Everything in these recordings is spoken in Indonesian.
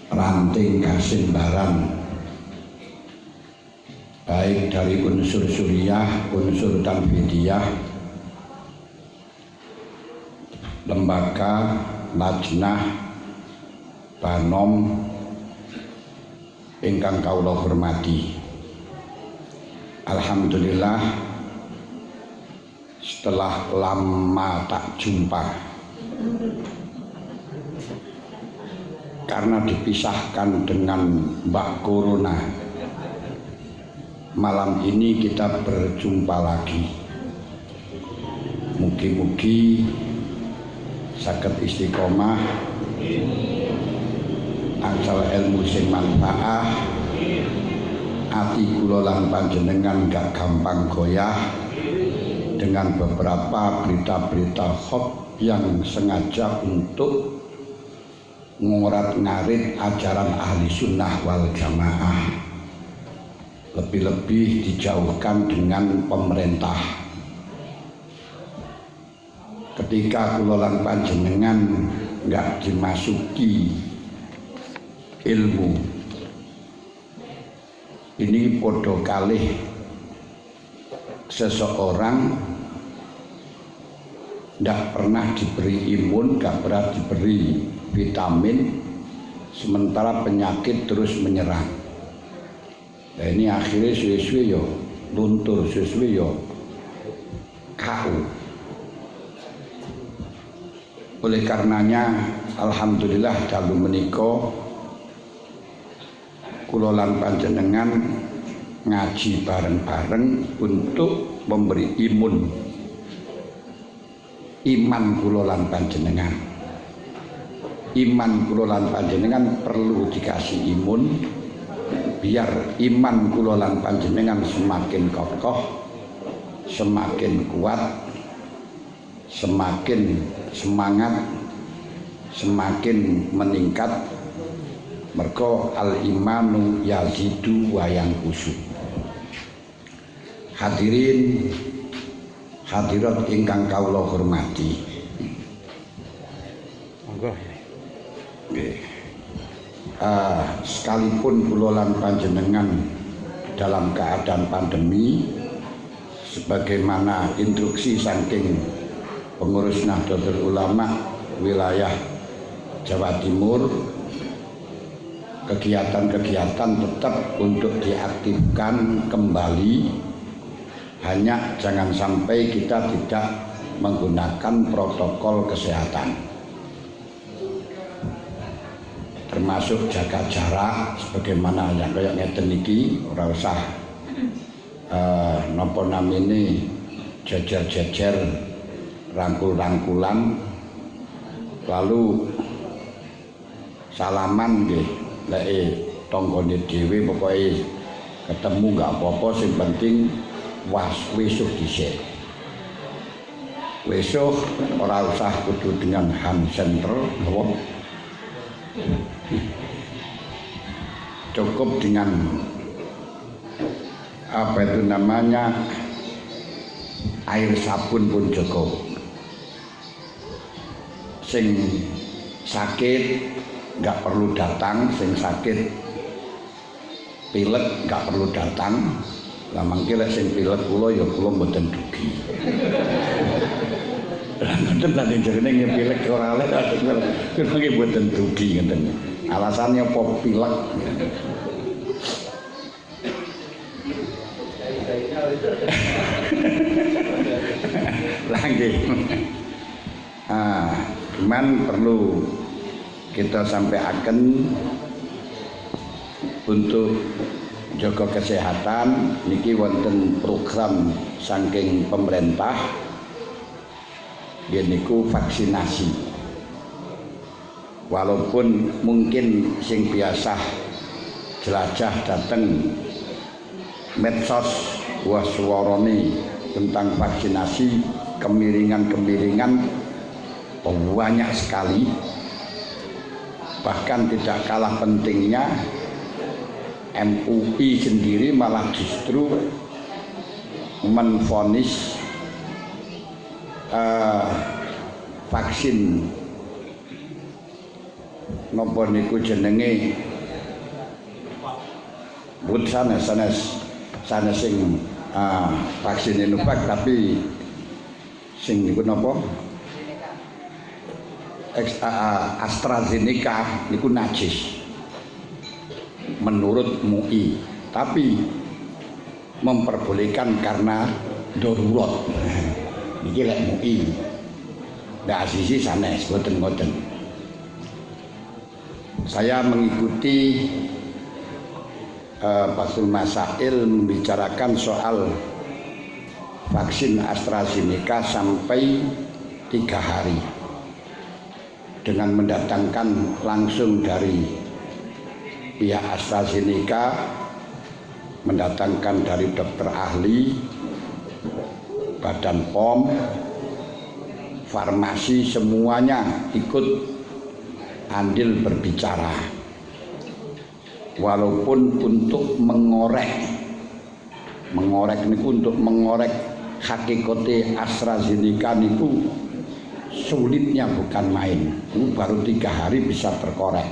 ranting kasimbaran baik dari unsur suriah, unsur tanfidiyah, lembaga, lajnah, banom ingkang kawula hormati. Alhamdulillah setelah lama tak jumpa karena dipisahkan dengan Mbak Corona, malam ini kita berjumpa lagi. Mugi-mugi saged istiqomah, angsal ilmu sing manfaah, ati kula lan panjenengan gak gampang goyah dengan beberapa berita-berita hoax yang sengaja untuk ngorat-ngarit ajaran ahli sunnah wal jamaah, lebih-lebih dijauhkan dengan pemerintah. Ketika kula lan panjenengan nggak dimasuki ilmu ini, podo kalih seseorang nggak pernah diberi imun, nggak pernah diberi vitamin, sementara penyakit terus menyerang. Nah ini akhirnya suwe-suwe yo luntur, suwe-suwe yo KO. Oleh karenanya alhamdulillah dalu menika kula lan panjenengan ngaji bareng-bareng untuk memberi iman kula lan panjenengan. Iman kula lan panjenengan perlu dikasih imun biar iman kula lan panjenengan semakin kokoh, semakin kuat, semakin semangat, semakin meningkat. Mergo al imanu yazidu wa yanqusu. Hadirin hadirat ingkang kawula hormati. Monggo. Nggih. Sekalipun kula lan panjenengan dalam keadaan pandemi, sebagaimana instruksi saking pengurus Nahdlatul Ulama wilayah Jawa Timur, kegiatan-kegiatan tetap untuk diaktifkan kembali, hanya jangan sampai kita tidak menggunakan protokol kesehatan, termasuk jaga jarak sebagaimana yang kayak ngeten iki, ora usah napa namine jejer-jejer, rangkul-rangkulan, lalu salaman nggih. Lek tanggane dhewe pokoke ketemu nggak apa-apa, sing penting wisuh dhisik. Wisuh ora usah kudu dengan hand center, apa? Cukup dengan apa itu namanya air sabun pun cukup. Sing sakit nggak perlu datang, sing sakit pilek nggak perlu datang. Lah mangke lek sing pilek kula ya kula mboten dugi. Lah ngoten lan jenenge pilek ora lek kula nggih mboten dugi ngoten. Alasannya apa pilek? Lah nggih. Cuman perlu kita sampaikan untuk jaga kesehatan niki wonten program saking pemerintah niku vaksinasi. Walaupun mungkin sing biasa jelajah dateng medsos waswarane tentang vaksinasi, kemiringan-kemiringan banyak sekali. Bahkan tidak kalah pentingnya MUI sendiri malah justru menvonis vaksin napa niku jenenge but sanes sing vaksin Sinovac tapi sing niku napa AstraZeneca niku najis menurut MUI, tapi memperbolehkan karena darurat. Niki lek MUI. Ndak asisi sanes boten-boten. Saya mengikuti Fathul Masail membicarakan soal vaksin AstraZeneca sampai 3 hari dengan mendatangkan langsung dari pihak AstraZeneca, mendatangkan dari dokter ahli, Badan POM, farmasi, semuanya ikut andil berbicara. Walaupun untuk mengorek niku, untuk mengorek hakikate AstraZeneca niku sulitnya bukan main. Itu baru 3 hari bisa terkorek.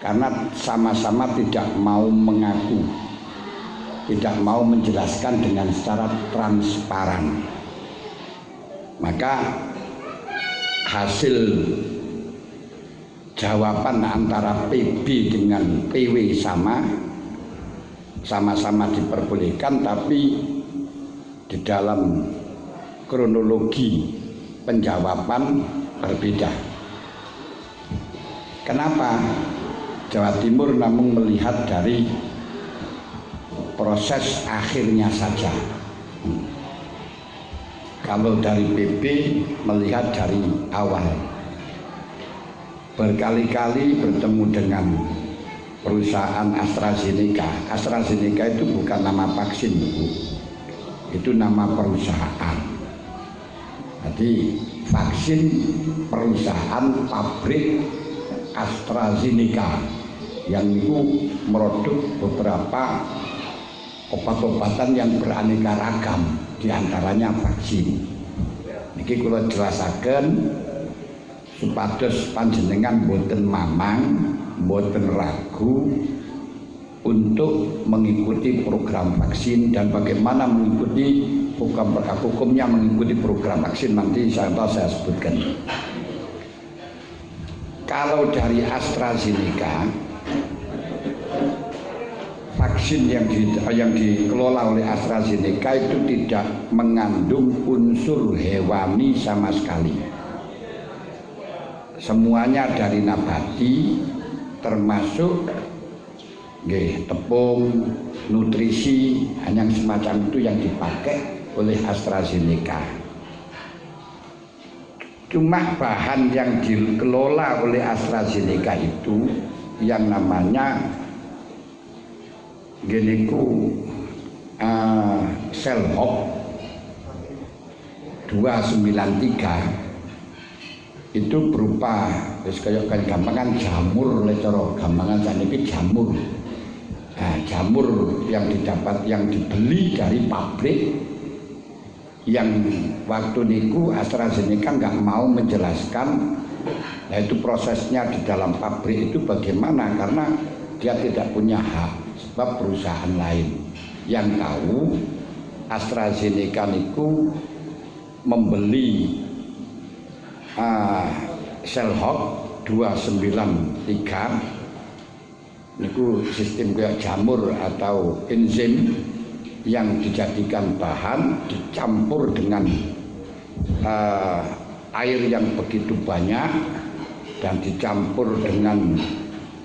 Karena sama-sama tidak mau mengaku, tidak mau menjelaskan dengan secara transparan. Maka hasil jawaban antara PB dengan PW sama-sama diperbolehkan, tapi di dalam kronologi penjawaban berbeda. Kenapa? Jawa Timur namun melihat dari proses akhirnya saja. Kalau dari PB melihat dari awal. Berkali-kali bertemu dengan perusahaan AstraZeneca. AstraZeneca itu bukan nama vaksin, Bu. Itu nama perusahaan. Jadi vaksin perusahaan pabrik AstraZeneca yang itu produk beberapa obat-obatan yang beraneka ragam, diantaranya vaksin. Niki kula jelasaken supados panjenengan boten mamang, boten ragu untuk mengikuti program vaksin dan bagaimana mengikuti hukumnya mengikuti program vaksin nanti saya sebutkan. Kalau dari AstraZeneca, vaksin yang dikelola oleh AstraZeneca itu tidak mengandung unsur hewani sama sekali. Semuanya dari nabati, termasuk tepung, nutrisi, hanya semacam itu yang dipakai oleh AstraZeneca. Cuma bahan yang dikelola oleh AstraZeneca itu yang namanya Selhop 293 itu berupa kayak gampangan jamur, lecoro gampangan saniki jamur. Nah, jamur yang dibeli dari pabrik yang waktu niku AstraZeneca nggak mau menjelaskan, nah itu prosesnya di dalam pabrik itu bagaimana, karena dia tidak punya hak, sebab perusahaan lain yang tahu AstraZeneca niku membeli Selhop 293 niku sistem kayak jamur atau enzim yang dijadikan bahan, dicampur dengan air yang begitu banyak dan dicampur dengan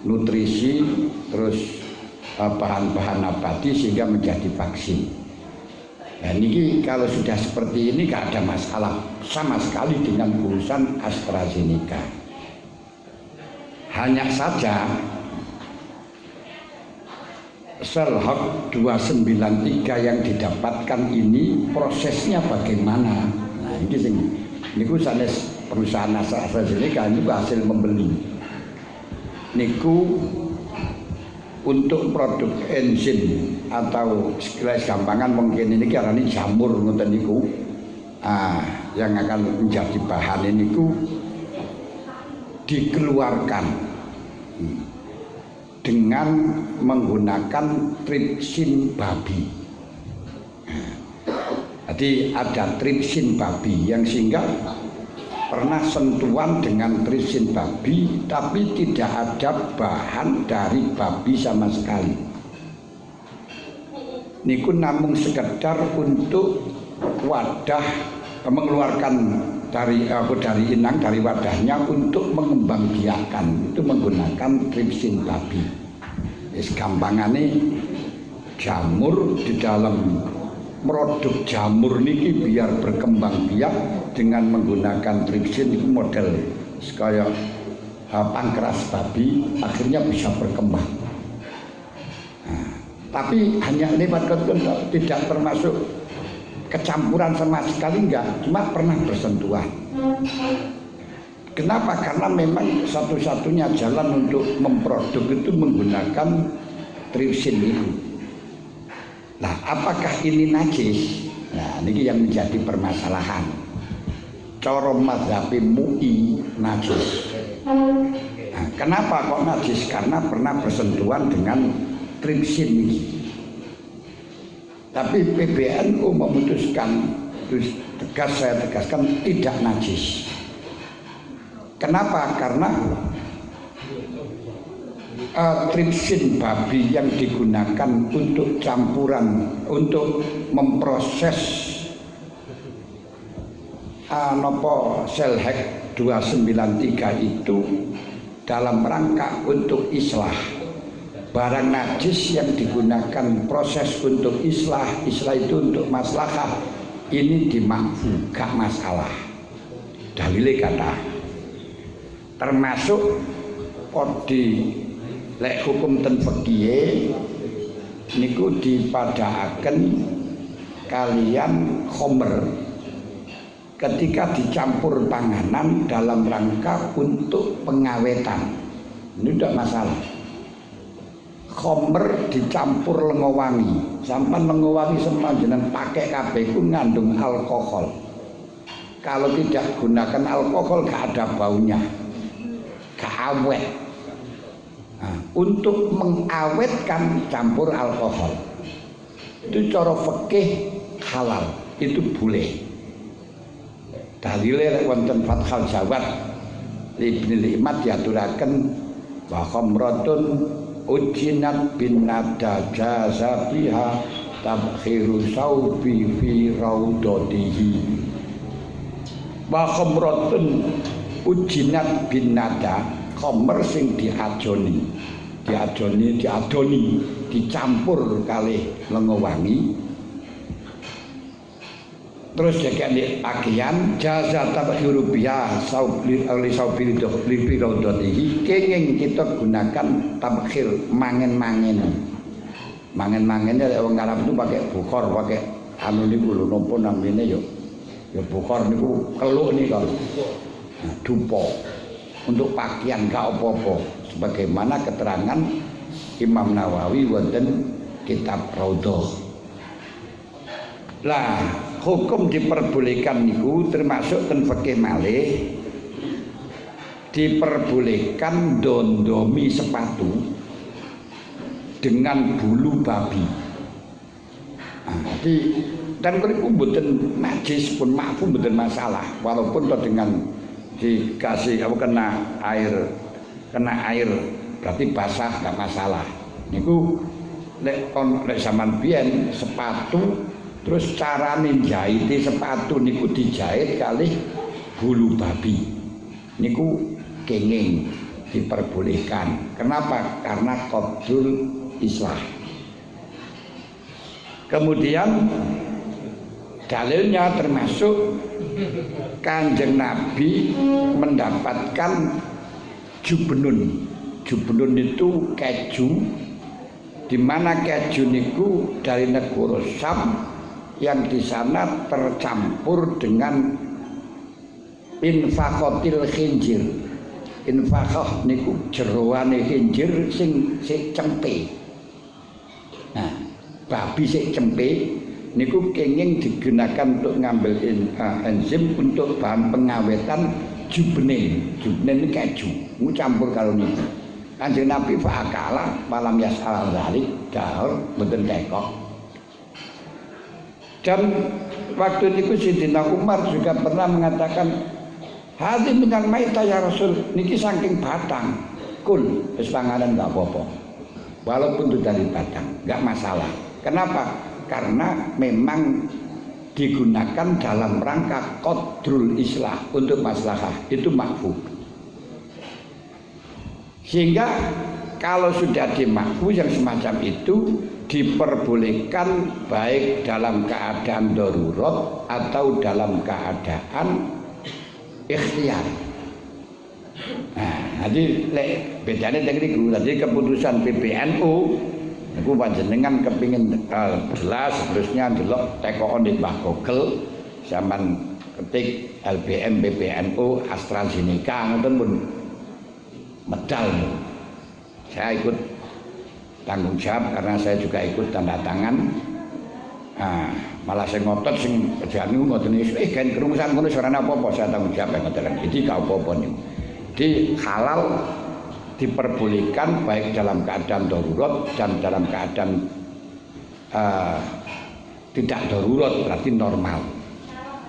nutrisi, terus bahan-bahan nabati sehingga menjadi vaksin. Nah ini kalau sudah seperti ini gak ada masalah sama sekali dengan urusan AstraZeneca. Hanya saja Selhop 293 yang didapatkan ini prosesnya bagaimana? Nah ini sanes perusahaan AstraZeneca ini hasil membeli. Niku untuk produk enzim atau sekilas gampangan mungkin ini karena ini jamur ngoten niku yang akan menjadi bahan ini niku dikeluarkan dengan menggunakan tripsin babi. Jadi ada tripsin babi yang sehingga pernah sentuhan dengan tripsin babi, tapi tidak ada bahan dari babi sama sekali. Niku namun sekedar untuk wadah, mengeluarkan dari inang, dari wadahnya untuk mengembangbiakkan, itu menggunakan tripsin babi. Gampangane jamur di dalam produk jamur niki biar berkembang biak dengan menggunakan tripsin itu model kaya pankreas babi akhirnya bisa berkembang. Nah, tapi hanya lewat kontrol, tidak termasuk kecampuran sama sekali, enggak, cuma pernah bersentuhan. Kenapa? Karena memang satu-satunya jalan untuk memproduk itu menggunakan tripsin itu. Nah, apakah ini najis? Nah, ini yang menjadi permasalahan. Cara mazhab MUI najis. Nah, kenapa kok najis? Karena pernah bersentuhan dengan tripsin ini. Tapi PBNU memutuskan, terus saya tegaskan tidak najis. Kenapa? Karena tripsin babi yang digunakan untuk campuran, untuk memproses sel HEK 293 itu dalam rangka untuk islah. Barang najis yang digunakan proses untuk islah itu untuk maslahah, ini dimakfu, gak masalah. Dalile kata termasuk di lek hukum ten fikih niku dipadaaken kalian khomer ketika dicampur panganan dalam rangka untuk pengawetan. Ini tidak masalah. Khomer dicampur lengo wangi, sampai lengo wangi semanjenan pakai kabeh ku ngandung alkohol. Kalau tidak gunakan alkohol gak ada baunya, gak awet. Nah, untuk mengawetkan campur alkohol itu cara fikih halal, itu boleh. Dalile wonten Fathul Jawad Ibnu Imat diaturaken wa khamratun ujinat bin nada jaza biha tabkhiru saubi fi raudatihi. Wa khamratun ujinat bin nada, khomer sing diadoni, dicampur kali lengo wangi, terus dikene pakaian jaza tabkhiru biha saubi li raudatihi, kenging kita gunakan tabkhir mangen-mangen. Mangen-mangennya wong Arab itu pakai bukhor, pakai anu niku lho napa namine ya bukhor niku keluk nika. Nah, dupo untuk pakaian gak apa-apa, sebagaimana keterangan Imam Nawawi wonten kitab Raudhah. Lah, hukum diperbolehkan niku termasuk ten fikih malih diperbolehkan dondomi sepatu dengan bulu babi. Nah, dan kalau mboten najis pun makfu, mboten masalah, walaupun dengan dikasih kena air berarti basah nggak masalah. Niku lek zaman biyen sepatu terus carane jahit sepatu niku dijahit kali bulu babi. Niku kenging diperbolehkan. Kenapa? Karena qadrul islah. Kemudian dalilnya termasuk Kanjeng Nabi mendapatkan jubnun. Jubnun itu keju, di mana keju niku dari negara Syam yang di sana tercampur dengan infaqatil khinjir. Infaqah niku jeroane khinjir sing cempe. Nah, babi sing cempe niku kenging digunakan untuk ngambil enzim untuk bahan pengawetan jubnen ini keju campur karo niku. Kanjeng Nabi fa'akala malam yas'al zalik dahur mboten tekok. Dan waktu itu Sidina Umar juga pernah mengatakan hati minal maita ya Rasul niki saking batang kul wis panganan enggak apa-apa. Walaupun itu dari batang enggak masalah. Kenapa? Karena memang digunakan dalam rangka qadrul islah untuk maslahah itu makfu. Sehingga kalau sudah dimakfu yang semacam itu diperbolehkan baik dalam keadaan darurat atau dalam keadaan ikhtiar. Nah, jadi bedanya dengan itu. Tadi keputusan PBNU, aku panjenengan kepingin jelas terusnya delok tekoon di Mbah Gogel zaman ketik LBM PBNU AstraZeneca ngoten pun medal. Saya ikut tanggung jawab karena saya juga ikut tanda tangan. Malah saya ngotot sing kerjaan niku ngoten iki kan kerumusan ngono sarana apa-apa saya tanggung jawab ngoten. Jadi gak apa-apa niku. Jadi halal diperbolehkan baik dalam keadaan darurat dan dalam keadaan tidak darurat berarti normal.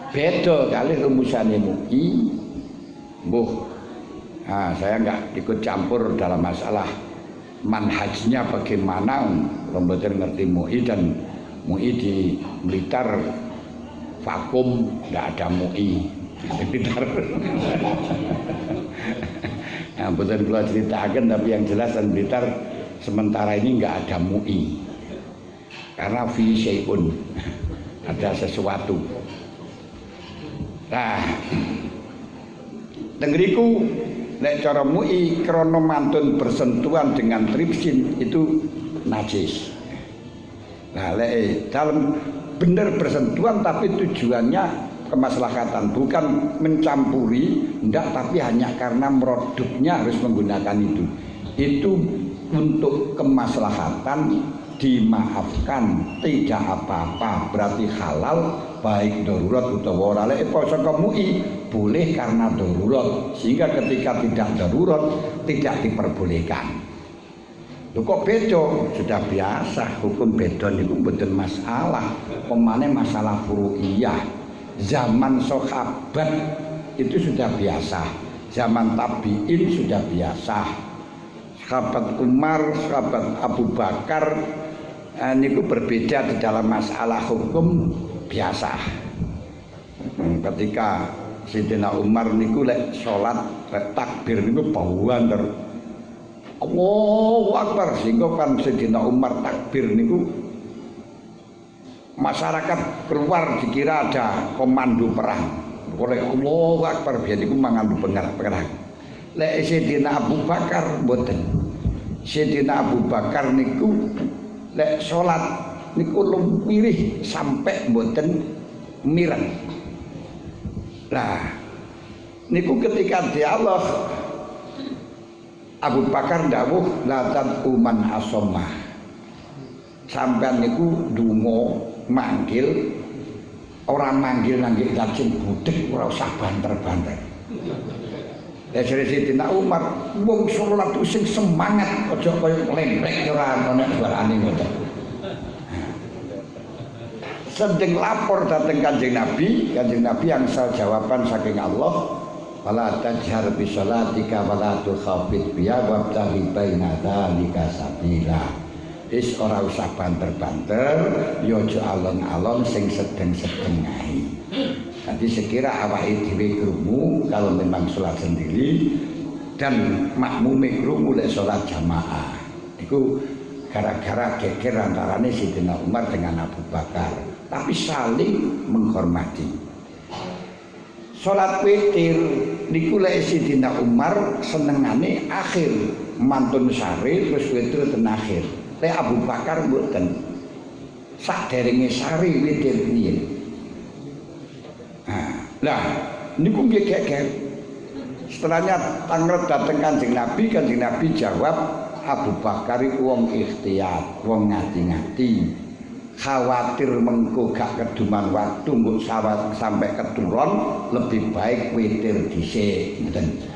Beda kali rumusane MUI. Saya enggak ikut campur dalam masalah manhajnya bagaimana, mboten ngerti MUI dan MUI di Blitar vakum, enggak ada MUI di Blitar. Nah, mboten kula ceritakan tapi yang jelas dan Blitar sementara ini enggak ada MUI. Karena fi syai'un ada sesuatu. Nah, tengriku nek cara MUI krana mantun bersentuhan dengan tripsin itu najis. Nah, lek dalam benar bersentuhan tapi tujuannya kemaslahatan, bukan mencampuri, ndak, tapi hanya karena produknya harus menggunakan itu. Itu untuk kemaslahatan dimaafkan, tidak apa-apa, berarti halal baik darurat utawa ora. Lek saka MUI boleh karena darurat, sehingga ketika tidak darurat tidak diperbolehkan. Lho kok beda? Sudah biasa, hukum beda niku mboten masalah. Pemane masalah furu'iyah. Zaman sahabat itu sudah biasa, zaman tabi'in sudah biasa. Sahabat Umar, sahabat Abu Bakar niku berbeda di dalam masalah hukum biasa. Ketika Sayyidina Umar niku lek salat takbir niku bawanter Allahu Akbar, sehingga kan Sayyidina Umar takbir niku masyarakat keluar dikira ada komando perang. Oleh Allahu Akbar biyen niku mangandu perang. Lek Sayyidina Abu Bakar mboten. Sayyidina Abu Bakar niku lek salat niku lumpirih sampai mboten mireng. Nah, niku ketika dialog Abu Bakar dawuh latan uman asomah. Sampean niku ndonga manggil orang manggil nanggih lajeng budek ora usah banter-banter. Ya jare Sayyidina Umar, wong salat sing semangat aja kaya lembrek ora ana suarane ngoten. Sedeng lapor dateng Kanjeng Nabi yang jawaban saking Allah, wala tajhar bi sholatika wala tukhafit biha wabtaghi baina dzalika sabila. Wis ora usah banter-banter, ya aja alon-alon sing sedeng-sedeng ae. Nanti sekira awake dhewe krungu kalau memang sholat sendiri dan makmume krungu lek sholat jamaah. Iku gara-gara geger antarane Sayyidina Umar dengan Abu Bakar, tapi saling menghormati. Sholat witir niku lek Sayyidina Umar senengane akhir mantun sari terus witir ten akhir. Lek Abu Bakar mboten. Saderenge sari witir piye. Nah, niku nggih geger. Setelahnya tanglet dateng Kanjeng Nabi jawab Abu Bakar iku wong ikhtiyat, wong ngati-ngati. khawatir mengko gak keduman waktu mbok sampai keturun lebih baik witir dhisik ngoten.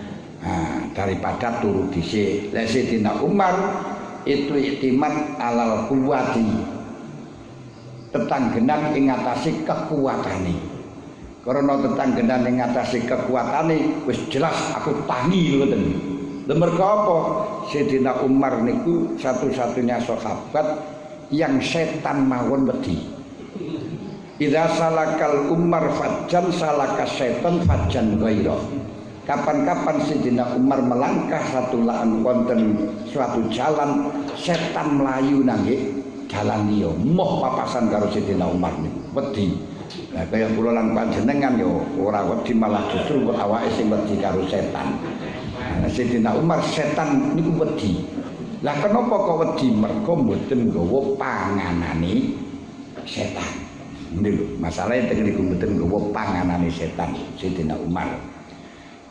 Daripada turu dhisik. Lek Sayyidina Umar itu iktimat alal kuwati. Tetanggenan ing ngatasi kekuatane. Karena tetanggenan ing ngatasi kekuatane wis jelas aku tangi ngoten. Lha mergo apa? Sayyidina Umar niku satu-satunya sahabat yang setan mawon wedi. Idza salakal Umar fajjan salaka setan fajjan ghaira. Kapan-kapan Sayyidina Umar melangkah satu laan wonten suatu jalan, setan melayu nangge jalan liya. Moh papasan karo Sayyidina Umar niku wedi. Lah kaya kula lan panjenengan yo ora wedi malah justru awake sing wedi karo setan. Sayyidina Umar setan niku wedi. Lah kenapa kok wedi? Mergo mboten nggawa panganane setan. Niku masalahe teng niku mboten nggawa panganane setan Sayyidina Umar.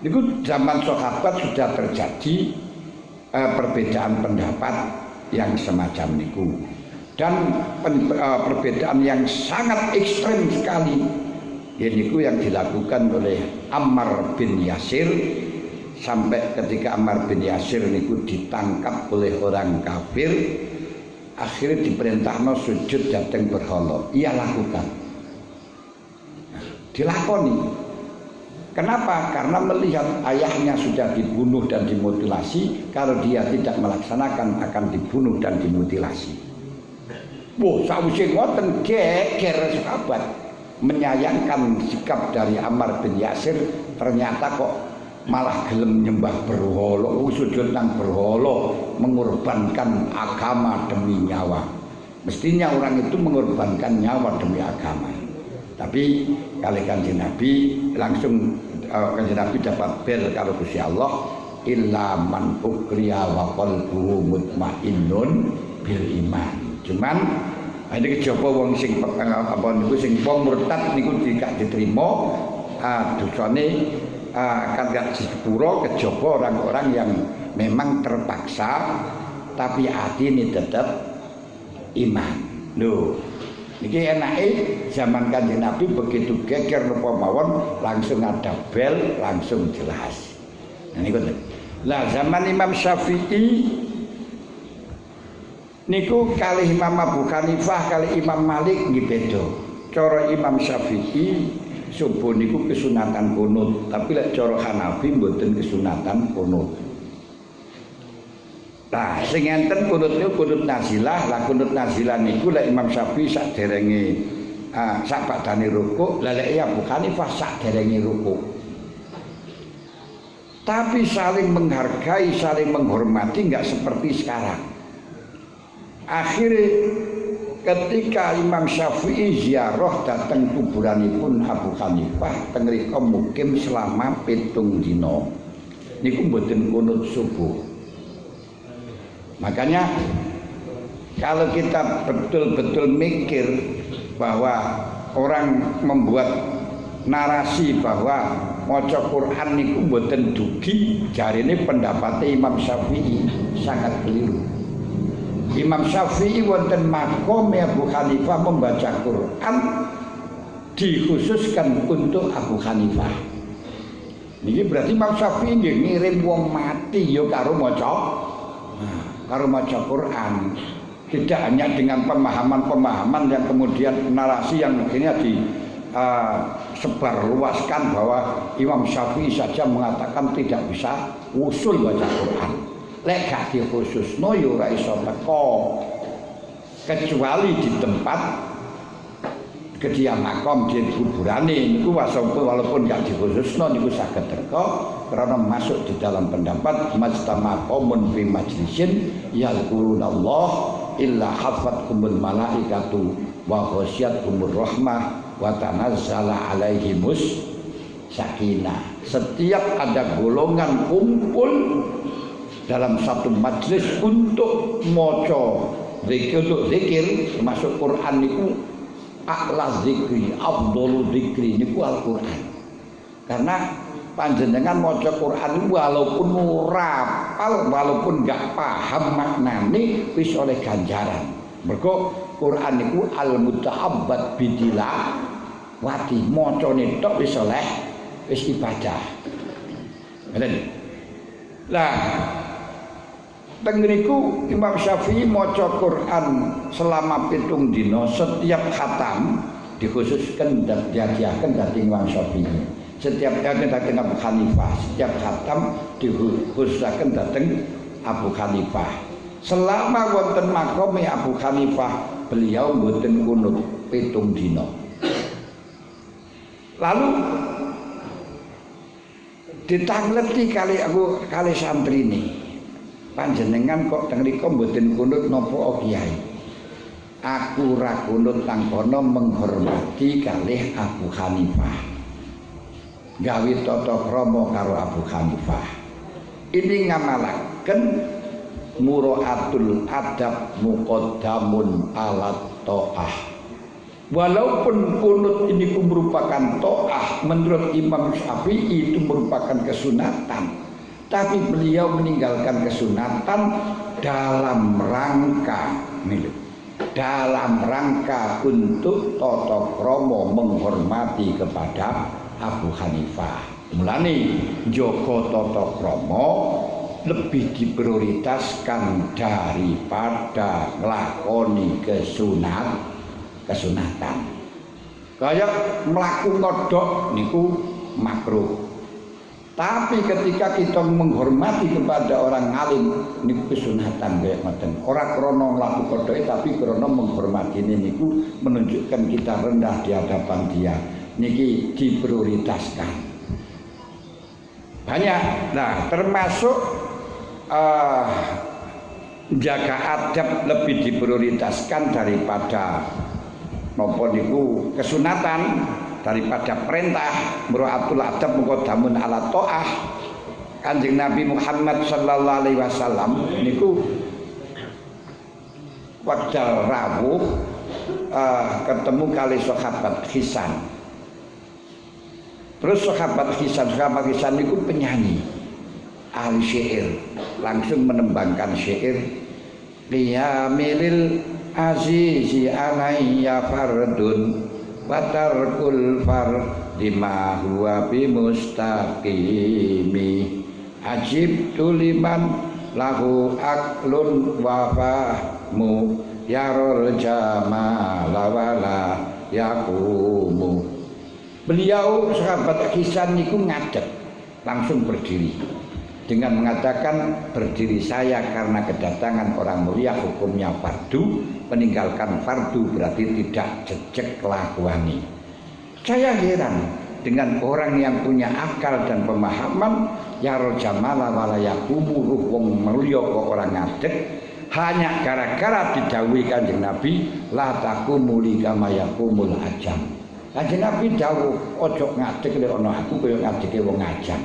Niku zaman sahabat sudah terjadi perbedaan pendapat yang semacam niku. Dan perbedaan yang sangat ekstrem sekali. Niku yang dilakukan oleh Ammar bin Yasir. Sampai ketika Ammar bin Yasir niku ditangkap oleh orang kafir, akhirnya diperintahno sujud dhateng berhala. Ia lakukan. Dilakoni. Kenapa? Karena melihat ayahnya sudah dibunuh dan dimutilasi, kalau dia tidak melaksanakan akan dibunuh dan dimutilasi. Wah, sawise ngoten geger sahabat menyayangkan sikap dari Ammar bin Yasir, ternyata kok malah gelem nyembah berhala, sujud nang berhala, mengorbankan agama demi nyawa. Mestinya orang itu mengorbankan nyawa demi agama. Tapi kali Kanjeng Nabi langsung Kanjeng Nabi dapat bel kalau Gusti Allah, illa man ukriya wa qalbuhu mutmainnun bil iman. Cuman ini kejaba wong sing apa niku sing wong murtad niku tidak diterima dosane akan gak disepuro, kejaba orang-orang yang memang terpaksa tapi hati ini tetap iman. Loh, niki enake zaman Kanjeng Nabi begitu geger napa mawon langsung ada bel, langsung jelas. Nah niku. Lah zaman Imam Syafi'i niku kalih Imam Abu Hanifah kalih Imam Malik nggih beda. Cara Imam Syafi'i subuh niku kesunatan kunut, tapi lek cara Hanafi mboten kesunatan kunut. Nah, sing enten kunut niku kunut nazilah. Lah kunut nazilah niku lek Imam Syafi'i sakderenge sak badane rukuk, lah lek Abu Hanifah sakderenge rukuk. Tapi saling menghargai, saling menghormati, enggak seperti sekarang. Akhirnya ketika Imam Syafi'i ziarah datang kuburanipun Abu Hanifah teng mriko mukim selama 7 dina niku mboten kunut subuh. Makanya kalau kita betul-betul mikir bahwa orang membuat narasi bahwa maca Quran niku mboten dugi, jarine pendapatnya Imam Syafi'i sangat keliru. Imam Syafi'i wonten makom Abu Hanifah membaca Quran dikhususkan untuk Abu Hanifah. Niki berarti Imam Syafi'i ngirim wong mati yo karo maca Quran. Tidak hanya dengan pemahaman-pemahaman yang kemudian narasi yang akhirnya sebarluaskan bahwa Imam Syafi'i saja mengatakan tidak bisa usul baca Quran. Lek gak dikhususno yo ora iso teko kecuali di tempat kediaman makom di kuburane niku walaupun gak dikhususno niku saged teko karena masuk di dalam pendapat majtama qaumun fi majlisin yadhkurunallah illa hafatkumul malaikatu wa ghasyatkumur rahmah wa tanazzala alaihimus sakinah. Setiap ada golongan kumpul dalam satu majlis untuk maca zikir termasuk Quran niku a'la zikri afdhalu zikri niku Al-Qur'an. Karena panjenengan maca Quran walaupun ora hafal, walaupun enggak paham maknane wis oleh ganjaran. Mergo Quran niku al-muta'abbad bitilawati, macane tok wis oleh wis ibadah. Ngoten. Lah teng niku Imam Syafi'i maca Quran selama 7 dina, setiap khatam dikhususkan dan diajarkan dari Imam Syafi'i. Setiap kali datang Abu Hanifah, setiap khatam dikhususkan datang Abu Hanifah. Selama wonten makome Abu Hanifah, beliau mboten kunut 7 dina. Lalu ditangleti kali santri ini, panjenengan kok teng mriku mboten kunut napa Kyai? Aku ra kunut nang kono menghormati kalih Abu Hanifah. Gawe tata krama karo Abu Hanifah. Ini ngamalaken muraatul adab muqaddamun alat ta'ah. Walaupun kunut ini merupakan ta'ah, menurut Imam Syafi'i itu merupakan kesunatan, tapi beliau meninggalkan kesunatan dalam rangka untuk tata krama menghormati kepada Abu Hanifah. Mulane njaga tata krama lebih diprioritaskan daripada nglakoni kesunatan. Kayak mlaku ngodhok niku makruh. Tapi ketika kita menghormati kepada orang alim niku kesunatan kaya ngoten. Ora krana mlaku kodhoke tapi krana menghormati niku menunjukkan kita rendah di hadapan dia. Niki diprioritaskan. Banyak. Nah, termasuk jaga adab lebih diprioritaskan daripada napa niku kesunatan, daripada perintah. Muraatul adab muqaddamun ala ta'ah. Kanjeng Nabi Muhammad sallallahu alaihi wasallam niku wekdal rawuh ketemu kali sahabat Hisan. Terus sahabat Hisan niku penyanyi, ahli syair, langsung menembangkan syair. Qiyamil azizi alayya fardun wa tarkul fardi ma huwa bimustaqimi. Ajibtu liman lahu aqlun wa fahmu yarul jamala wala yaqumu. Beliau sahabat Hisan niku ngadeg, langsung berdiri dengan mengatakan, berdiri saya karena kedatangan orang mulia, hukumnya fardu, meninggalkan fardu berarti tidak jejeg kelakuani. Saya heran dengan orang yang punya akal dan pemahaman, yarul jamala wala yaqumu, wong mulia kok orang ngadeg hanya gara-gara didhawuhi Kanjeng Nabi, la taqumu li kama yaqumul ajam. Kanjeng Nabi dawuh ojo ngadeg lek ana aku kaya ngadege wong ajam.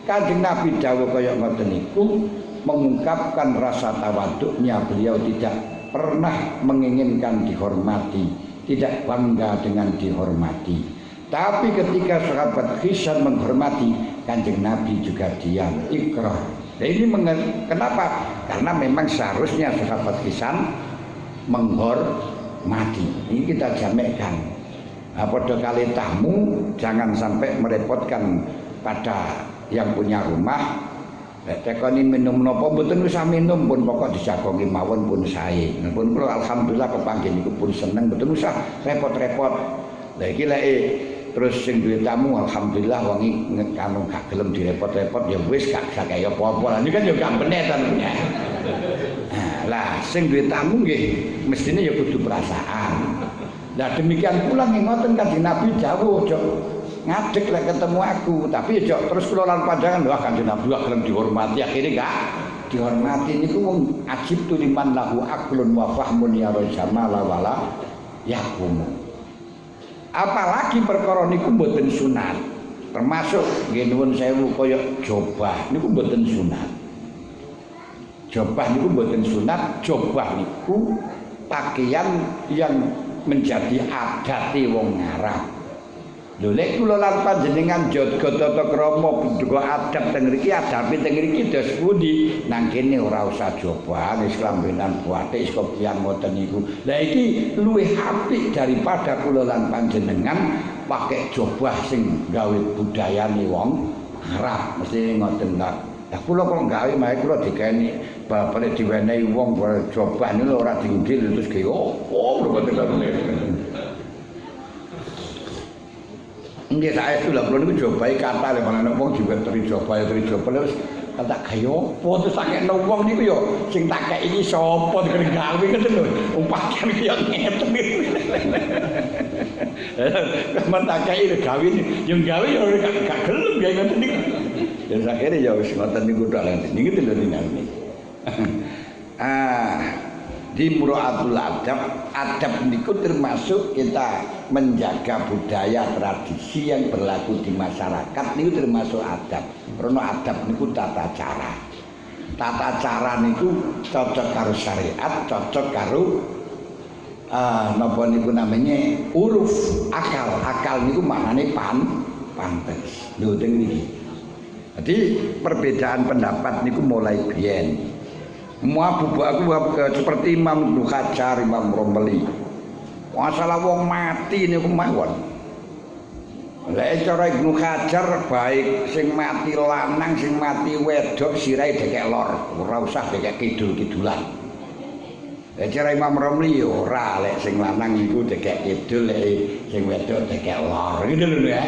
Kanjeng Nabi dawuh kaya ngoten niku mengungkapkan rasa tawaduknya. Beliau tidak pernah menginginkan dihormati, tidak bangga dengan dihormati. Tapi ketika sahabat Hisan menghormati, Kanjeng Nabi juga diam, ikrar. Nah ini kenapa? Karena memang seharusnya sahabat Hisan menghormati. Ini kita jamakkan. Pada kali tamu jangan sampai merepotkan pada yang punya rumah. Tekoni minum nopo mboten usah minum pun pokok dijagongi mawon pun sae. Pun kula alhamdulillah kepanggih niku pun seneng, mboten usah repot-repot. Lah iki lek terus sing duwe tamu alhamdulillah wangi kanu gak gelem direpot-repot ya wis gak sakai apa-apa. Ini kan ya gak benetan punya. Lah sing duwe tamu nggih mestine ya kudu perasaan. Nah demikian pula ngoten Kanjeng Nabi dawuh ojo ngadeg lek ketemu aku, tapi ojo terus kula lan panjangan wah Kanjeng Nabi wah gelem dihormati, akhirnya enggak dihormati niku wong ajib tuliman lahu aqlun wa fahmun ya rajamala wala yaqumu. Apalagi perkara niku mboten sunat. Termasuk nggih nuwun sewu kaya jobah niku mboten sunat. Jobah niku mboten sunat, jobah niku pakaian yang menjadi adati wong Arab. Lho lek kula lan panjenengan jaga tata krama juga adab teng mriki adabe teng mriki dos pundi nang kene ora usah coba wis klambenan buate wis kopian ngoten niku. Lah iki luwih apik daripada kula lan panjenengan pakai jobah sing gawe budayane wong Arab mesti ngoten ta. Lah kula kok gawe mae kula dikeni bapane diwenehi wong jobah niku ora diinggil terus ge opo mboten kene. Nggih saestu lha kula niku jobahe kathah lek ana wong juga trijoba wis tak gawe opo terus sakekno wong niku ya sing tak kek iki sapa digawe ngoten lho. Umpamane iki ya ngeten. Kapan tak kei gawe yang gawe ya gak gelem ya ngoten niku. Dan akhirnya ya wis ngoten niku tok lan niki lho dinane. Di muraatul adab niku termasuk kita menjaga budaya tradisi yang berlaku di masyarakat niku termasuk adab. Karena adab niku tata cara. Tata cara niku cocok karo syariat, cocok karo napa niku namanya uruf akal niku maknane pantes lho teng niki. Jadi perbedaan pendapat niku mulai biyen. Aku seperti Imam Ibnu Hajar, Imam Rombeli. Masalah wong mati niku mawon. Lek cara Ibnu Hajar baik sing mati lanang sing mati wedok sirahe dekek lor, ora usah dekek kidul-kidulan. Cara Imam Romli ora lek sing lanang iku dekek kidul lek sing wedok dekek lor gitu lho ya.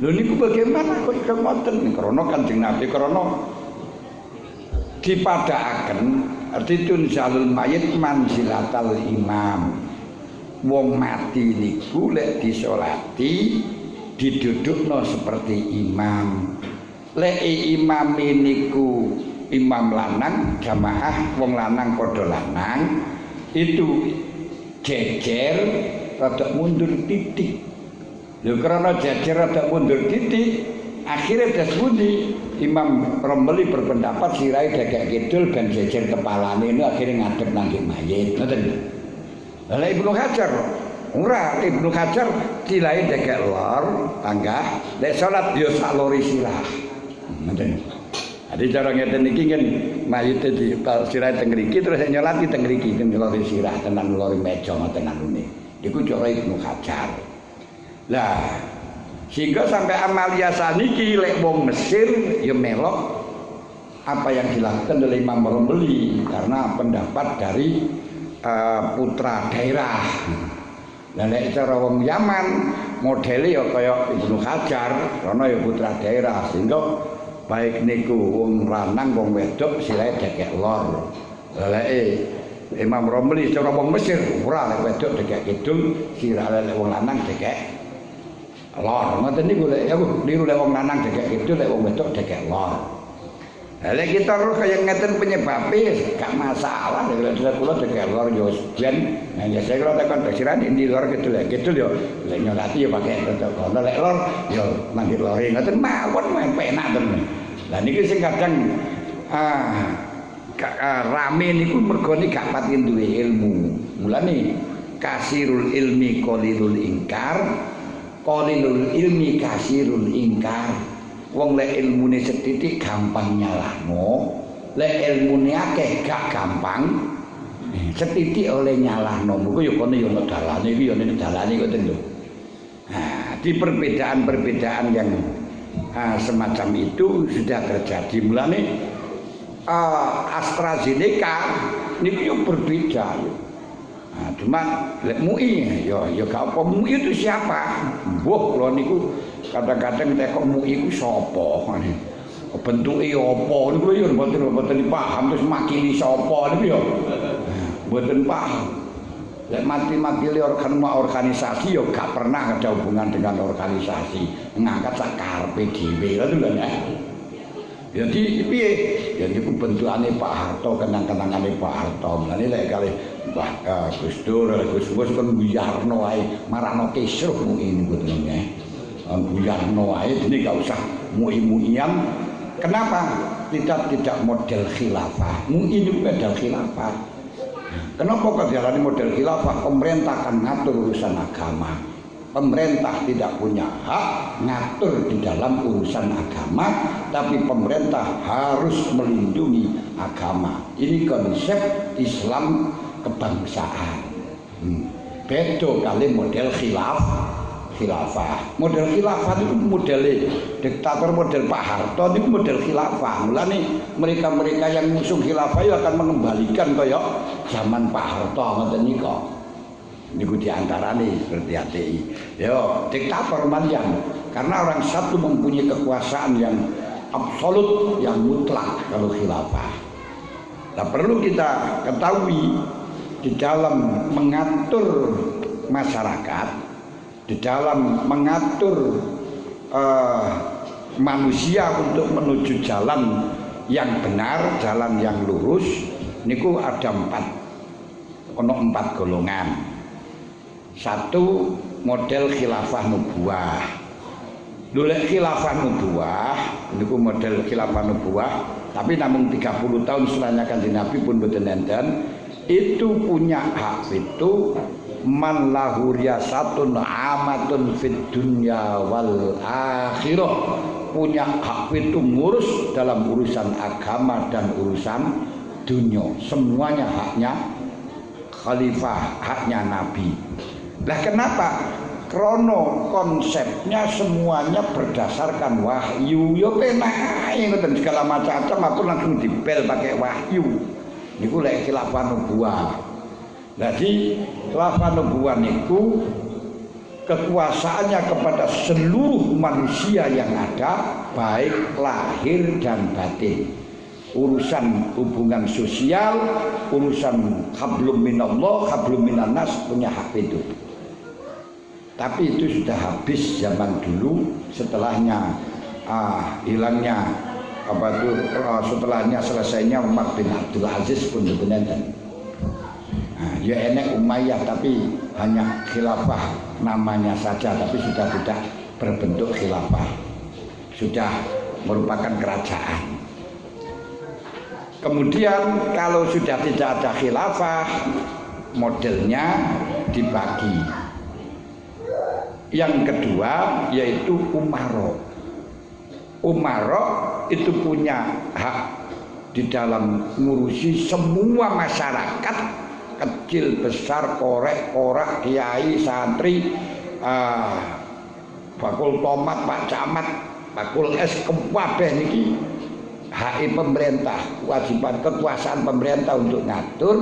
Lho niku bagaimana kok iso ngoten krana Kanjeng Nabi krana dipadhakaken arti tunzalul mayit manzilatal imam. Wong mati niku lek disolati didudukno seperti imam. Lek imam niku imam lanang jamaah wong lanang padha lanang itu jejer rada mundur titik. Lho karena jejer rada mundur titik akhirnya das pundi Imam Rombeli berpendapat sirai dekek kidul dan jejer kepalane ini akhirnya ngadep nang mayit ngoten. Lah Ibnu Hajar ora Ibnu Hajar sirai dekek lor tanggah lek salat yo sak lori sirah ngoten. Jadi cara ngeten iki kan mayit di sirah teng mriki terus nyolati teng mriki kan lori sirah tenan lori meja ngoten anune. Iku cara Ibnu Hajar. Lah sehingga sampai Amalia saniki lek wong Mesir ya melok apa yang dilakukan oleh Imam Rombeli karena pendapat dari putra daerah. Lah lek cara wong Yaman modele ya kaya Ibnu Hajar karena ya putra daerah sehingga baik niku wong lanang wong wedok silahe dekek lor. Lah Imam Rombeli cara wong Mesir ora lek wedok dekek kidul sirahe lek wong lanang dekek lor ngoten niku lek aku niru lek wong lanang dekek kidul lek wong wedok dekek lor. Lah kita roh kaya ngeten penyebabe gak masalah lek kula dekek lor yo ben ya saya kula tekan basiran endi lor kidul yo lek nyolati yo pakai tetep kono lek lor yo mangke lore ngoten mawon penak tenan. Lah niki sing kadang rame niku mergo gak pati duwe ilmu. Mulane kasirul ilmi qalilul ingkar qalilul ilmi kasirul ingkar. Wong lek ilmune sethithik gampang nyalahno, lek ilmune akeh gak gampang sethithik oleh nyalahno. Muga ya kono ya ono dalane iki ya nek dalane kok ten lho. Nah, di perbedaan-perbedaan yang semacam itu sudah terjadi. Mulane AstraZeneca niku yo berbeda. Nah, cuma lek MUI ya gak apa MUI itu siapa? Mbuh kula niku kadang-kadang tekok MUI ku sapa? Bentuke apa niku yo mboten paham terus makili sapa niku yo. Mboten paham. Lek mati-makili organisasi yo gak pernah ada hubungan dengan organisasi. Ngangkat sak karepe dhewe lho ya. Jadi piye? Ya niku bentukane Pak Harto, kenang-kenangane Pak Harto. Mulane lek kalih Mbah Gus Dur, Gus kan buyarno ae, marano kisruh MUI niku tenan ya. Buyarno ae dene gak usah MUI-MUIan. Kenapa? Tidak model khilafah. MUI niku model khilafah. Kenapa kok diarani model khilafah? Pemerintah akan ngatur urusan agama. Pemerintah tidak punya hak ngatur di dalam urusan agama, tapi pemerintah harus melindungi agama. Ini konsep Islam kebangsaan. Beda kali model khilafah. Model khilafah itu model diktator, model Pak Harto itu model khilafah. Mulane mereka-mereka yang musuh khilafah itu akan mengembalikan kaya zaman Pak Harto ngoten nika. Niku diantarane seperti HTI. Yo, diktator manjang. Karena orang satu mempunyai kekuasaan yang absolut, yang mutlak kalau khilafah. Nah, perlu kita ketahui di dalam mengatur masyarakat, di dalam mengatur manusia untuk menuju jalan yang benar, jalan yang lurus, niku ada empat golongan. Satu, model khilafah nubuwah. Lulek khilafah nubuwah niku model khilafah nubuwah, tapi namun 30 tahun setelahnya Kanjeng Nabi pun boten enten. Itu punya hak itu man lahu riyasatun amatun fid dunya wal akhirah. Punya hak itu ngurus dalam urusan agama dan urusan dunia. Semuanya haknya khalifah, haknya Nabi. Lah kenapa? Krono konsepnya semuanya berdasarkan wahyu. Yo penak ngoten segala macam aku langsung dibel pakai wahyu. Niku lek khilafah nubuwah. Jadi khilafah nubuwah niku kekuasaannya kepada seluruh manusia yang ada, baik lahir dan batin. Urusan hubungan sosial, urusan hablum minallah, hablum minannas punya hak itu. Tapi itu sudah habis zaman dulu, setelahnya hilangnya setelahnya selesainya Umar bin Abdul Aziz pun benar-benar. Ya enek Umayyah tapi hanya khilafah namanya saja, tapi sudah tidak berbentuk khilafah, sudah merupakan kerajaan. Kemudian kalau sudah tidak ada khilafah, modelnya dibagi. Yang kedua yaitu umaro. Umaro itu punya hak di dalam ngurusi semua masyarakat, kecil besar, korek korak, kiai, santri, bakul tomat, pak camat, bakul es, kabeh niki hak pemerintah, kewajiban kekuasaan pemerintah untuk ngatur,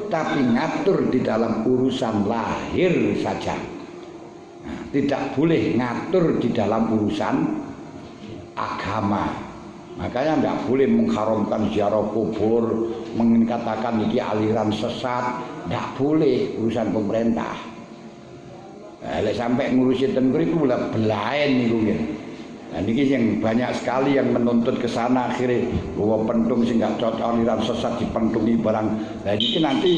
tapi ngatur di dalam urusan lahir saja. Nah, tidak boleh ngatur di dalam urusan agama. Makanya tidak boleh mengharamkan ziarah kubur, mengatakan ini aliran sesat, tidak boleh urusan pemerintah. Nah, sampai ngurusin tengkur itu belain niku nggih. Nah, ini yang banyak sekali yang menuntut ke sana, akhirnya bahwa pentung sih nggak cocok aliran sesat dipentungi barang. Nah ini nanti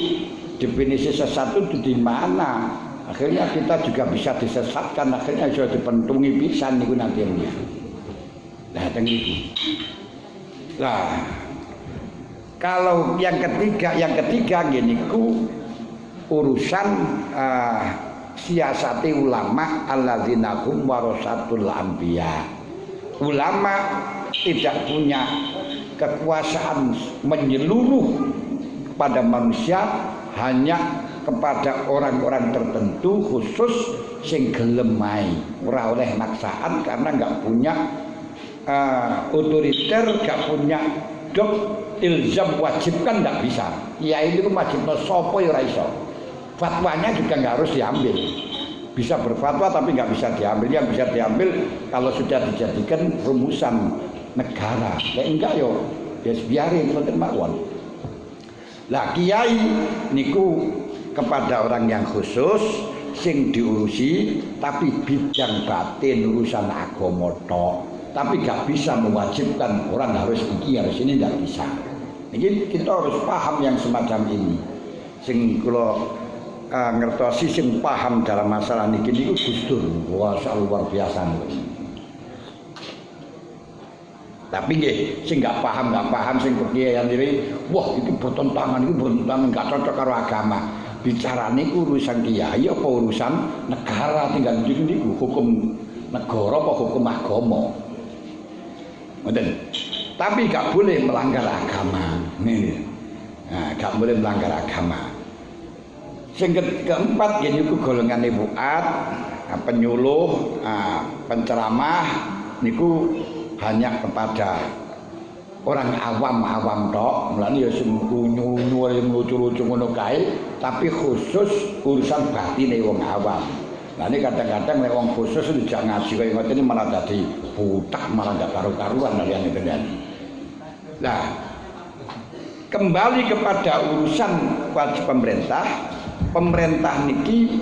definisi sesat itu di mana? Akhirnya kita juga bisa disesatkan, akhirnya sudah dipentungi pisan niku nanti yang itu. Nah itu. Nah kalau yang ketiga gini ku urusan siasati ulama alladzina hum warasatul anbiya. Ulama tidak punya kekuasaan menyeluruh kepada manusia, hanya kepada orang-orang tertentu khusus sing gelem ae, ora oleh maksaan karena enggak punya otoriter, enggak punya dok ilzam wajibkan, enggak bisa. Ya ini wajibno sapa ya ora iso. Fatwanya juga enggak harus diambil. Bisa berfatwa tapi enggak bisa diambil. Yang bisa diambil kalau sudah dijadikan rumusan negara. Nek enggak yo ya biarin mboten mawon. Lah kiai niku kepada orang yang khusus sing diurusi, tapi bidang batin urusan agama tok, tapi gak bisa mewajibkan orang harus iki harus ini, tidak bisa. Jadi kita harus paham yang semacam ini. Sing kula ngertosi sing paham dalam masalah niki niku Gus Dur, wah luar biasa. Tapi nggih sing gak paham sing kekiaian diri, wah itu bertentangan gak cocok karo agama. bicara niku urusan kiai apa urusan negara tinggal niku hukum negara apa hukum agama. Ngoten. Tapi gak boleh melanggar agama. Nih. Nah, gak boleh melanggar agama. Sing keempat yaiku golongane buat, penyuluh, penceramah niku hanya kepada orang awam tok, mulane ya sing nyuwun lucu-lucu ngono kae, tapi khusus urusan batine wong awam. Lah ini kadang-kadang nek wong khusus dijak ngaji kaya ngoten iki malah dadi butak, malah gak karu-karuan liyane kendali. Nah, kembali kepada urusan wajib pemerintah. Pemerintah niki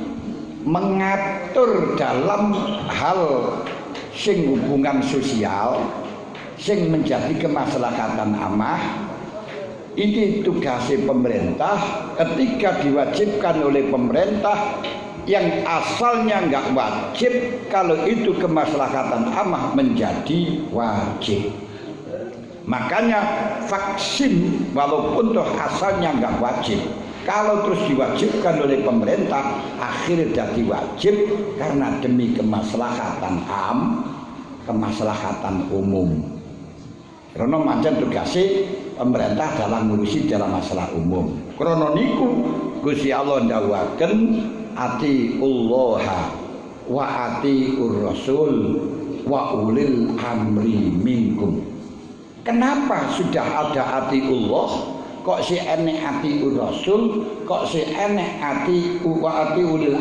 mengatur dalam hal sing hubungan sosial sing menjadi kemaslahatan amah. Ini tugasnya pemerintah ketika diwajibkan oleh pemerintah yang asalnya nggak wajib, kalau itu kemaslahatan amah menjadi wajib. Makanya vaksin walaupun toh asalnya nggak wajib, kalau terus diwajibkan oleh pemerintah akhirnya jadi wajib karena demi kemaslahatan kemaslahatan umum. Karena macam tugasnya pemerintah dalam ngurusi dalam masalah umum. Karena niku Gusti Allah ndawaken atiullah wa atiur rasul wa ulil amri minkum. Kenapa sudah ada atiullah kok si enek atiur rasul, kok si enek wa ati ulil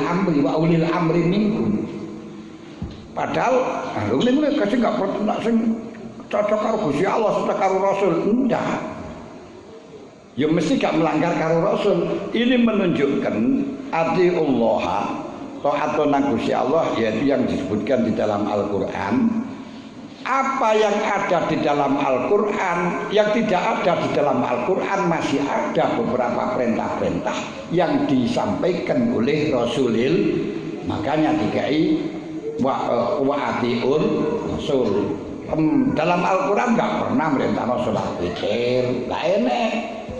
amri minkum? Padahal ngene kasih enggak pernah sing cocok karo Gusti Allah, cocok karo Rasul, enggak. Ya mesti gak melanggar karo Rasul. Ini menunjukkan atiullah, taatun Gusti Allah, yaitu yang disebutkan di dalam Al-Qur'an. Apa yang ada di dalam Al-Qur'an, yang tidak ada di dalam Al-Qur'an, masih ada beberapa perintah-perintah yang disampaikan oleh Rasulil. Makanya dikai wa atiur Rasul. Dalam Al-Qur'an enggak pernah merintahno salat witir, enggak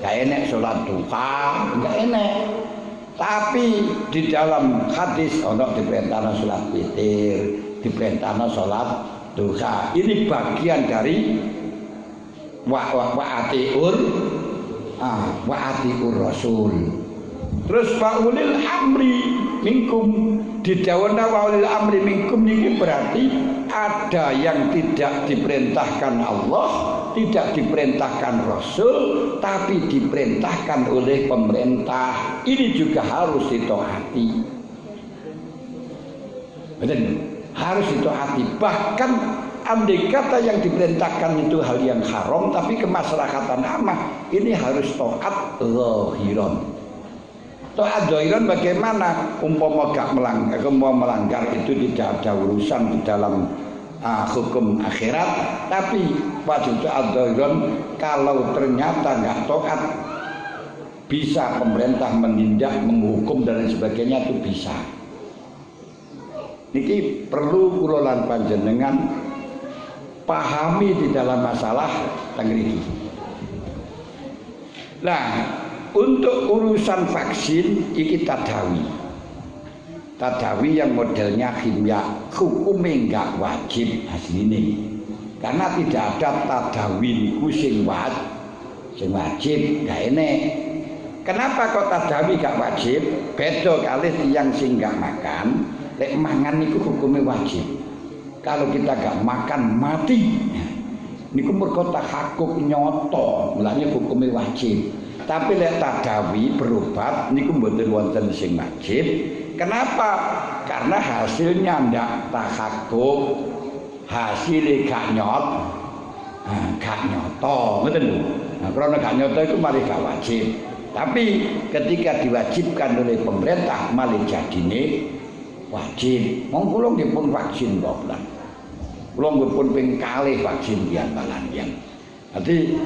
enek salat duha, enggak enek. Tapi di dalam hadis ono diperintahno salat witir, diperintahno salat duha. Ini bagian dari wa atiur Rasul. Terus wa ulil amri minkum, didhawuhna wa ulil amri minkum niki berarti ada yang tidak diperintahkan Allah, tidak diperintahkan Rasul, tapi diperintahkan oleh pemerintah. Ini juga harus ditaati. Betul? Harus ditaati. Bahkan andai kata yang diperintahkan itu hal yang haram, tapi kemaslahatan amah, ini harus taat zahiran. Taat zahiran bagaimana? Umpama gak melanggar itu tidak ada urusan di dalam hukum akhirat, tapi wajib taat zahiran. Kalau ternyata nggak taat, bisa pemerintah menindak, menghukum dan lain sebagainya, itu bisa. Niki perlu kula lan panjenengan pahami di dalam masalah tengriki. Nah, untuk urusan vaksin iki tadawi yang modelnya kimia, hukumnya enggak wajib asline, karena tidak ada tadawi niku sing wajib enggak enek. Kenapa kok tadawi enggak wajib? Beda kalih tiyang sing enggak makan, lek mangan niku hukumnya wajib. Kalau kita enggak makan mati, niku mergo tahakuk nyoto, mulane hukumnya wajib. Tapi lek tadawi berobat niku mboten wonten sing wajib. Kenapa? Karena hasilnya ndak tahakuk, hasilnya gak nyoto, ngoten lho. Nah, karena gak nyoto itu malah gak wajib. Tapi ketika diwajibkan oleh pemerintah malah jadine wajib. Wong kula nggih pun vaksin kok. Kula pun ping kalih vaksin pian balan-pian. Dadi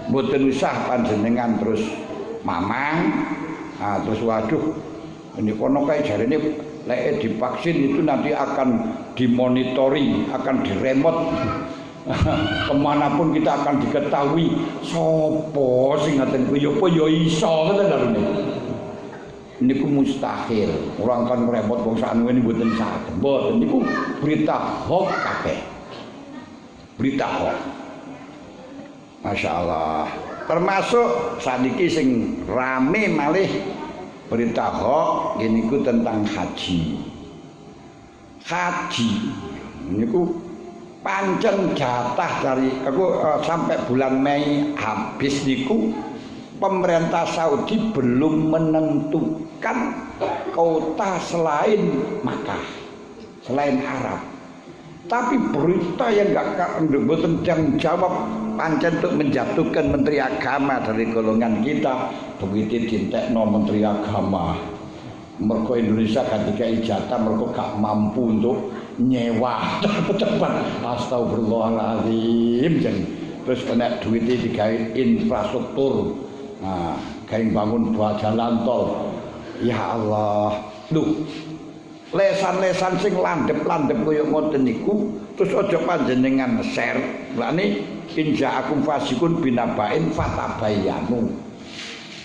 mboten usah panjenengan terus mamang, terus waduh ini kono kae jarene lek divaksin itu nanti akan dimonitori, akan diremot. Kemanapun kita akan diketahui. Sopo sing ngaten kuwi apa ya iso ngoten lho. niku mustahil. Orang kan repot wong sakniki mboten saged. Mboten niku berita hoax kabeh. Berita hoax. Masya Allah. Termasuk saniki sing rame malih berita hoax niku tentang haji. Haji niku pancen jatah dari aku sampai bulan Mei habis niku pemerintah Saudi belum menentukan kota selain Makkah, selain Arab. Tapi berita yang mboten jawab pancen untuk menjatuhkan menteri agama dari golongan kita begitu dintekno menteri agama. Mergo Indonesia ketika ijazah mergo gak mampu untuk nyewa cepet-cepet. Astagfirullahaladzim. Terus kena duitnya digawe infrastruktur. Nah, kayak bangun buat jalan tol. Ya Allah. Duh. Lesan-lesan sing landhep-landhep kaya ngoten niku terus aja panjenengan share. Lane inja akum fasikun binabain fatabayanu.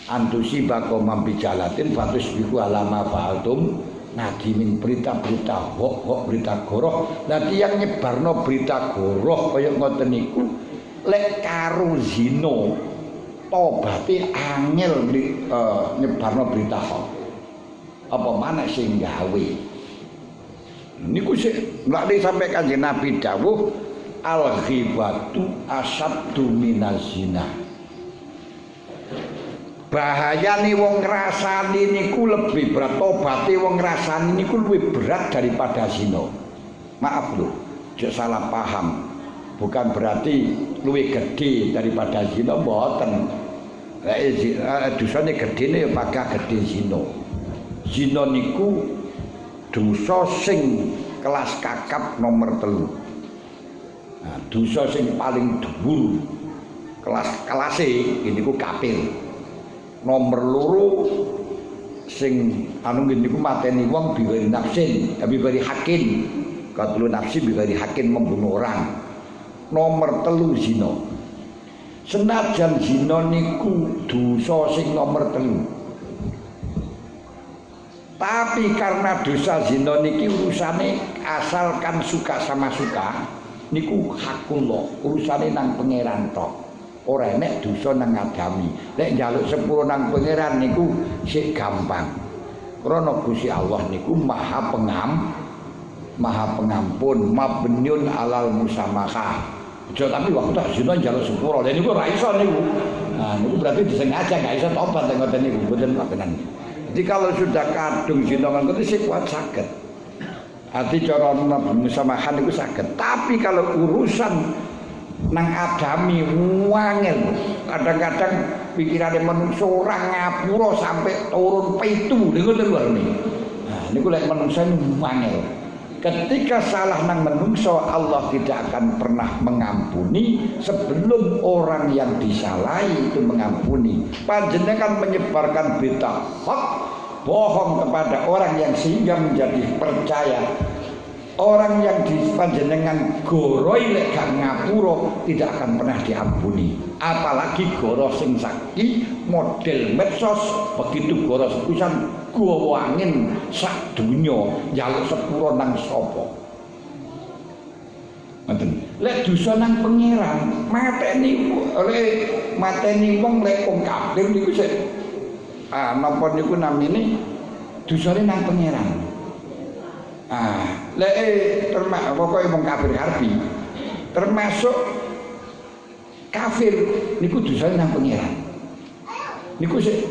Antusi bako mampi jalatin fatus biku alama fa'altum nadimin berita-berita hoax berita goroh. Nanti yang nyebarno berita goroh kaya ngoten niku lek karo zina tobate angel nyebarno berita hoax. Apa mana sing gawe? Niku sik lak sampai Kanjeng Nabi dawuh al-ghibatu asaddu minaz-zina. Bahayane wong ngrasani niku lebih berat, tobaté wong ngrasani niku lebih berat daripada zina. Maaf lho, aja salah paham. Bukan berarti luwih gede daripada zina, mboten. Lek dosane gedene ya pagah gede zina. Zina niku dosa sing kelas kakap nomor 3. Nah, dosa sing paling dhuwur kelas-kelase niku kafir. Nomor 2 sing anu niku mateni wong biwari nafsin, biwari hakin. Qatlun nafsi biwari hakin membunuh orang. Nomor 3 zina. Senajan zina niku dosa sing nomor 3. Tapi karena dosa zina niki urusane asalkan suka sama suka niku hakullah, urusane nang pangeran tok. Ora enek dosa nang adami. Nek njaluk sepuro nang pangeran niku sik gampang. Krana Gusti Allah niku Maha Pengampun, mabniun alal musamahah. Aja tapi waktu tak zina njaluk sepuro. Lha niku ora iso niku. Nah, niku berarti disengaja gak iso tobat ngoten niku, mboten tenan. Jadi kalau sudah kadung zina ngoten sik kuat saged. Ati cara musamahan itu saged. Tapi kalau urusan nang adami wangel, kadang-kadang pikirane manungsa ora ngapura sampai turun pitu niku lho niki. Nah, niku lek manungsa wangel. Ketika salah nang manungsa Allah tidak akan pernah mengampuni sebelum orang yang disalahi itu mengampuni. Panjenengan menyebarkan berita hoax bohong kepada orang yang sehingga menjadi percaya. Orang yang panjenengan goroi lek gak ngapura tidak akan pernah diampuni. Apalagi goro sing sakti model medsos begitu goro sepisan gawa angin sak donya njaluk sepuro nang sapa. Ngoten. Lek dosa nang pangeran, mateni wong lek wong kafir niku sik napa niku namine dosane nang pangeran. Termasuk pokoknya wong kafir harbi termasuk kafir niku dosane nang pangeran. Niku sik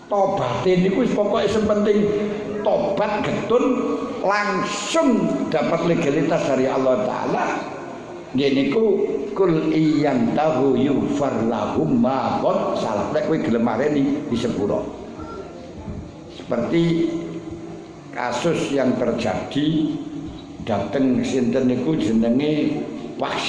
tobate niku pokoknya sepenting tobat getun langsung dapat legalitas dari Allah Ta'ala. Niku kul iyan tahu yufar lahum ma qad salah. Lek kowe gelem mareni di sepuro. Seperti kasus yang terjadi dateng sinten niku jenenge Pak